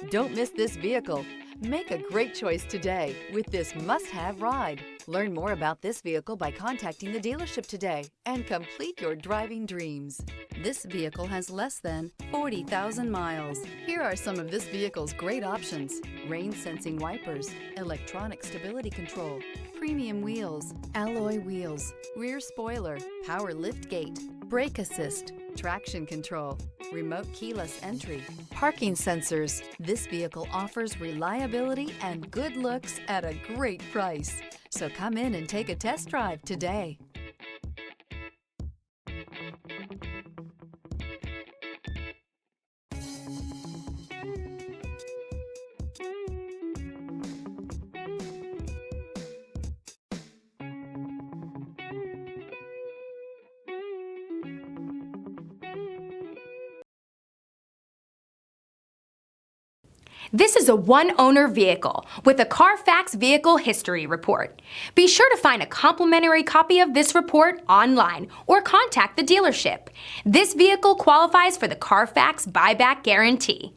Don't miss this vehicle. Make a great choice today with this must-have ride. Learn more about this vehicle by contacting the dealership today and complete your driving dreams. This vehicle has less than 40,000 miles. Here are some of this vehicle's great options: rain-sensing wipers, electronic stability control, premium wheels, alloy wheels, rear spoiler, power liftgate, brake assist, traction control, remote keyless entry, parking sensors. This vehicle offers reliability and good looks at a great price. So come in and take a test drive today. This is a one-owner vehicle with a CARFAX Vehicle History Report. Be sure to find a complimentary copy of this report online or contact the dealership. This vehicle qualifies for the CARFAX Buyback Guarantee.